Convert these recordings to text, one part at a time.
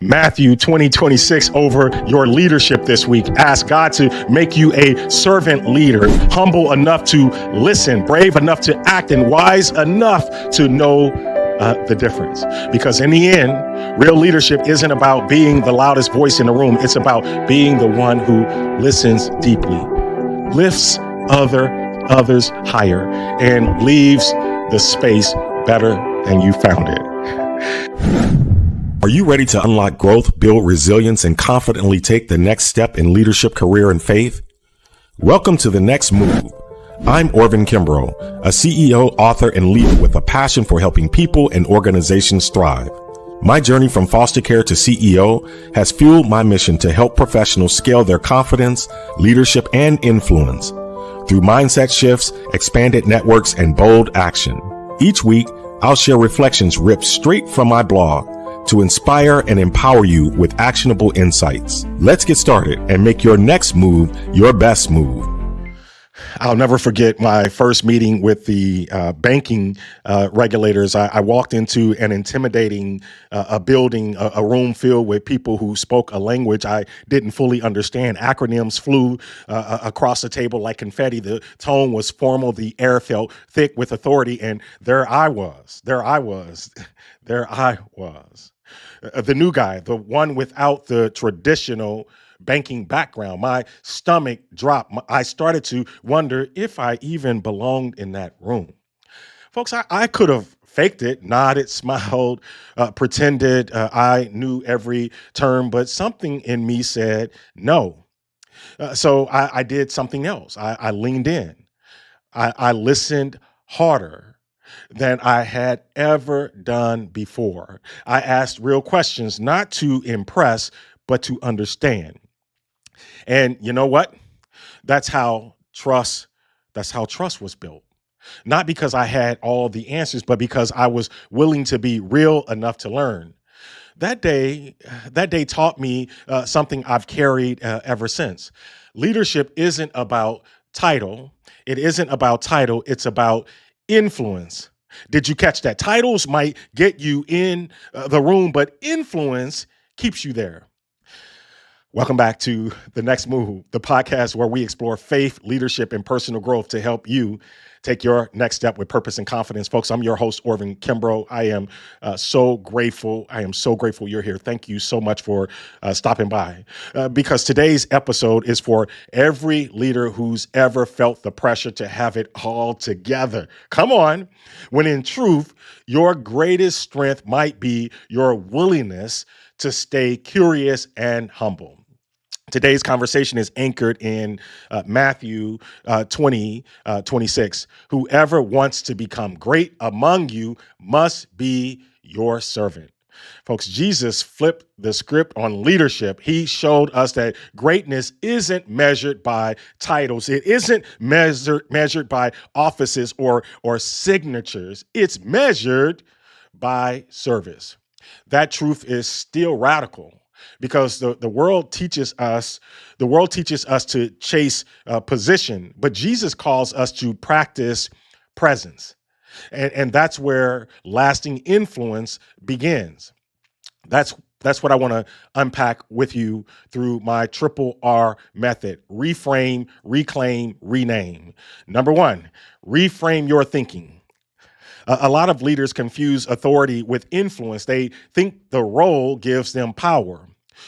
Matthew 20:26 over your leadership this week. Ask God to make you a servant leader, humble enough to listen, brave enough to act, and wise enough to know the difference. Because in the end, real leadership isn't about being the loudest voice in the room. It's about being the one who listens deeply, lifts others higher, and leaves the space better than you found it. Are you ready to unlock growth, build resilience, and confidently take the next step in leadership, career, and faith? Welcome to The Next Move. I'm Orvin Kimbrough, a CEO, author, and leader with a passion for helping people and organizations thrive. My journey from foster care to CEO has fueled my mission to help professionals scale their confidence, leadership, and influence through mindset shifts, expanded networks, and bold action. Each week, I'll share reflections ripped straight from my blog to inspire and empower you with actionable insights. Let's get started and make your next move your best move. I'll never forget my first meeting with the banking regulators. I walked into an intimidating a building, a room filled with people who spoke a language I didn't fully understand. Acronyms flew across the table like confetti. The tone was formal. The air felt thick with authority. And there I was. The new guy, the one without the traditional banking background. My stomach dropped. I started to wonder if I even belonged in that room. Folks, I could have faked it, nodded, smiled, pretended I knew every term, but something in me said no. So I did something else. I leaned in. I listened harder than I had ever done before. I asked real questions, not to impress, but to understand. And you know what? That's how trust was built. Not because I had all the answers, but because I was willing to be real enough to learn. That day taught me something I've carried ever since. Leadership isn't about title. It isn't about title. It's about influence. Did you catch that? Titles might get you in the room, but influence keeps you there. Welcome back to The Next Move, the podcast where we explore faith, leadership, and personal growth to help you take your next step with purpose and confidence. Folks, I'm your host, Orvin Kimbrough. I am so grateful. You're here. Thank you so much for stopping by because today's episode is for every leader who's ever felt the pressure to have it all together. Come on. When in truth, your greatest strength might be your willingness to stay curious and humble. Today's conversation is anchored in Matthew 20:26. Whoever wants to become great among you must be your servant. Folks, Jesus flipped the script on leadership. He showed us that greatness isn't measured by titles. It isn't measured by offices or signatures. It's measured by service. That truth is still radical because the world teaches us to chase position, but Jesus calls us to practice presence. And that's where lasting influence begins. That's what I want to unpack with you through my triple R method: reframe, reclaim, rename. Number one, reframe your thinking. A lot of leaders confuse authority with influence. They think the role gives them power.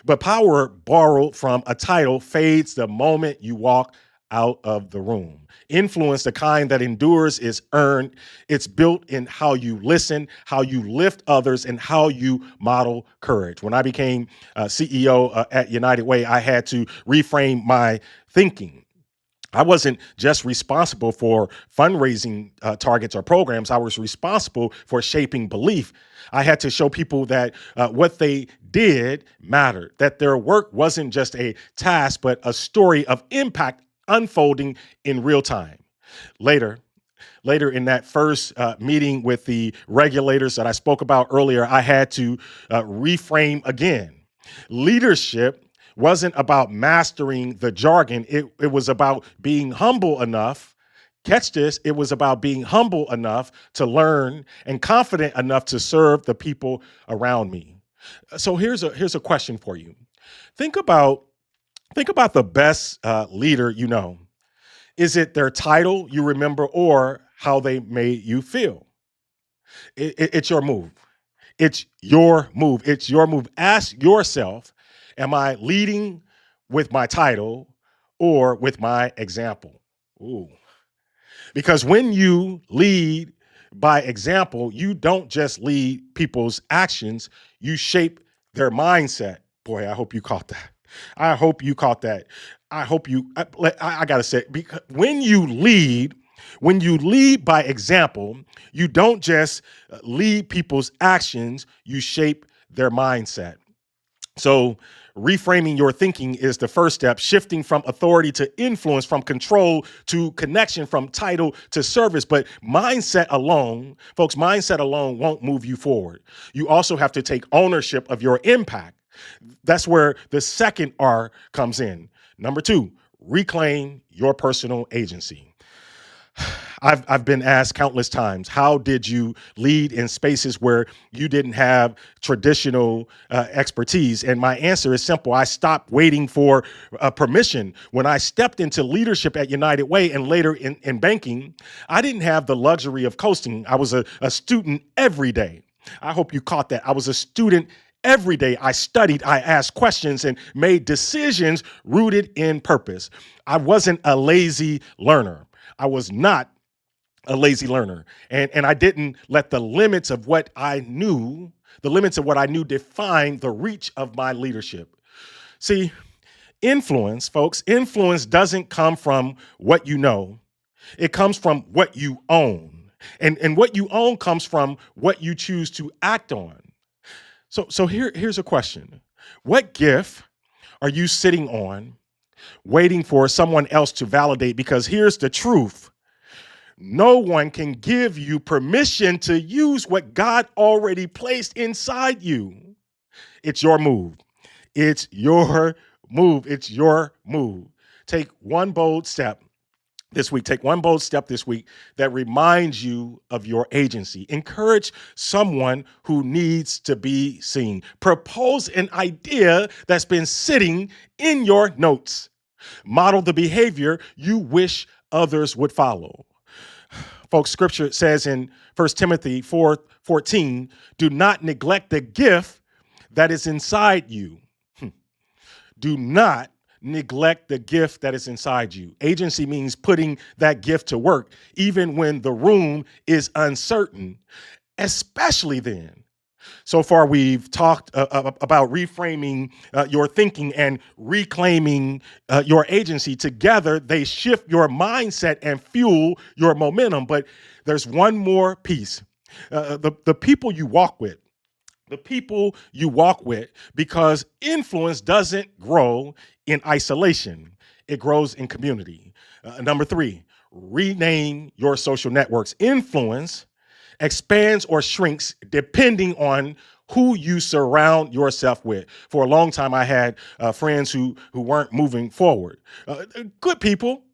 But power borrowed from a title fades the moment you walk out of the room. Influence, the kind that endures, is earned. It's built in how you listen, how you lift others, and how you model courage. When I became CEO at United Way, I had to reframe my thinking. I wasn't just responsible for fundraising targets or programs. I was responsible for shaping belief. I had to show people that what they did mattered, that their work wasn't just a task, but a story of impact unfolding in real time. Later in that first meeting with the regulators that I spoke about earlier, I had to reframe again. Leadership wasn't about mastering the jargon. It was about being humble enough. Catch this. It was about being humble enough to learn and confident enough to serve the people around me. So here's a question for you. Think about think about the best leader you know. Is it their title you remember or how they made you feel? It's your move. It's your move. It's your move. Ask yourself, am I leading with my title or with my example? Ooh. Because when you lead by example, you don't just lead people's actions, you shape their mindset. Boy, I hope you caught that. I hope you caught that. I hope you, I gotta say, because when you lead by example, you don't just lead people's actions, you shape their mindset. So, reframing your thinking is the first step, shifting from authority to influence, from control to connection, from title to service. But mindset alone, folks, mindset alone won't move you forward. You also have to take ownership of your impact. That's where the second R comes in. Number two, reclaim your personal agency. I've been asked countless times, how did you lead in spaces where you didn't have traditional expertise? And my answer is simple. I stopped waiting for permission. When I stepped into leadership at United Way and later in banking, I didn't have the luxury of coasting. I was a student every day. I hope you caught that. I was a student every day. I studied, I asked questions, and made decisions rooted in purpose. I wasn't a lazy learner. I was not a lazy learner. And I didn't let the limits of what I knew define the reach of my leadership. See, influence, folks, influence doesn't come from what you know. It comes from what you own. And what you own comes from what you choose to act on. So here's a question. What gift are you sitting on waiting for someone else to validate? Because here's the truth. No one can give you permission to use what God already placed inside you. It's your move. It's your move. It's your move. Take one bold step this week. Take one bold step this week that reminds you of your agency. Encourage someone who needs to be seen. Propose an idea that's been sitting in your notes. Model the behavior you wish others would follow. Folks, scripture says in 1 Timothy 4:14, do not neglect the gift that is inside you. Do not neglect the gift that is inside you. Agency means putting that gift to work, even when the room is uncertain, especially then. So far, we've talked about reframing your thinking and reclaiming your agency. Together, they shift your mindset and fuel your momentum. But there's one more piece. The people you walk with. The people you walk with, because influence doesn't grow in isolation. It grows in community. Number three, rename your social networks. Influence expands or shrinks depending on who you surround yourself with. For a long time, I had friends who weren't moving forward. Good people,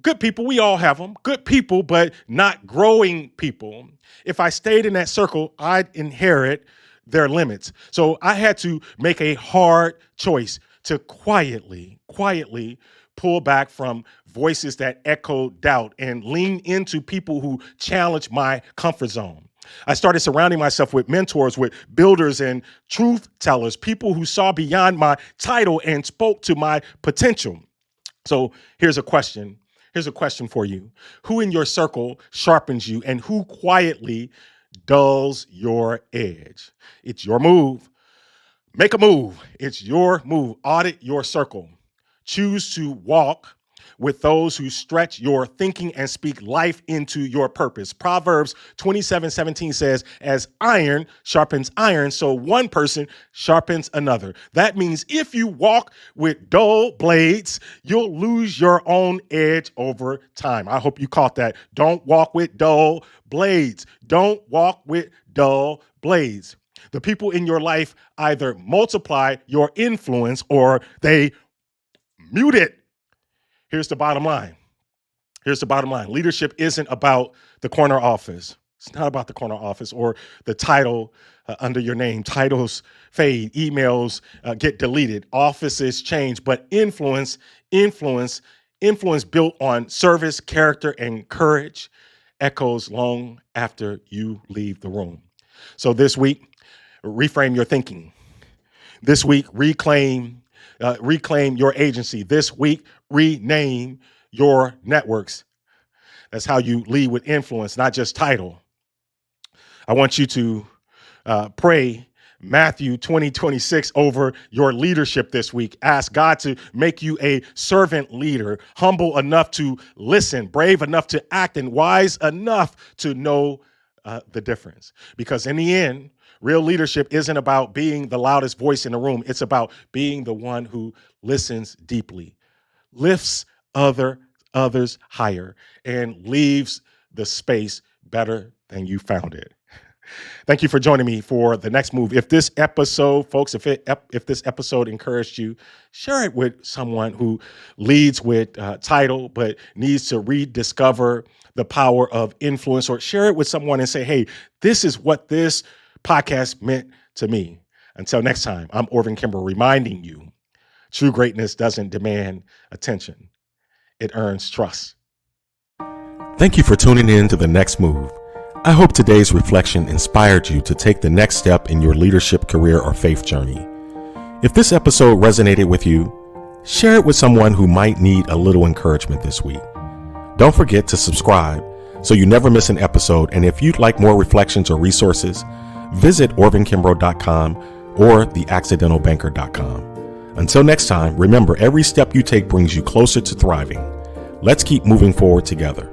good people. We all have them. Good people, but not growing people. If I stayed in that circle, I'd inherit their limits. So I had to make a hard choice to quietly pull back from voices that echo doubt and lean into people who challenge my comfort zone. I started surrounding myself with mentors, with builders and truth tellers, people who saw beyond my title and spoke to my potential. So here's a question. Here's a question for you. Who in your circle sharpens you and who quietly dulls your edge? It's your move. Make a move. It's your move. Audit your circle. Choose to walk with those who stretch your thinking and speak life into your purpose. Proverbs 27:17 says, as iron sharpens iron, so one person sharpens another. That means if you walk with dull blades, you'll lose your own edge over time. I hope you caught that. Don't walk with dull blades. Don't walk with dull blades. The people in your life either multiply your influence or they mute it. Here's the bottom line. Here's the bottom line. Leadership isn't about the corner office. It's not about the corner office or the title under your name. Titles fade, emails get deleted, offices change, but influence built on service, character, and courage echoes long after you leave the room. So this week, reframe your thinking. This week, reclaim your agency. This week, rename your networks. That's how you lead with influence, not just title. I want you to pray Matthew 20:26 over your leadership this week. Ask God to make you a servant leader, humble enough to listen, brave enough to act, and wise enough to know the difference. Because in the end, real leadership isn't about being the loudest voice in the room. It's about being the one who listens deeply, lifts others higher, and leaves the space better than you found it. Thank you for joining me for the next move. If this episode, folks, if this episode encouraged you, share it with someone who leads with title but needs to rediscover the power of influence, or share it with someone and say, hey, this is what this podcast meant to me. Until next time, I'm Orvin Kimbrough reminding you, true greatness doesn't demand attention. It earns trust. Thank you for tuning in to The Next Move. I hope today's reflection inspired you to take the next step in your leadership career or faith journey. If this episode resonated with you, share it with someone who might need a little encouragement this week. Don't forget to subscribe so you never miss an episode. And if you'd like more reflections or resources, visit orvinkimbrough.com or theaccidentalbanker.com. Until next time, remember, every step you take brings you closer to thriving. Let's keep moving forward together.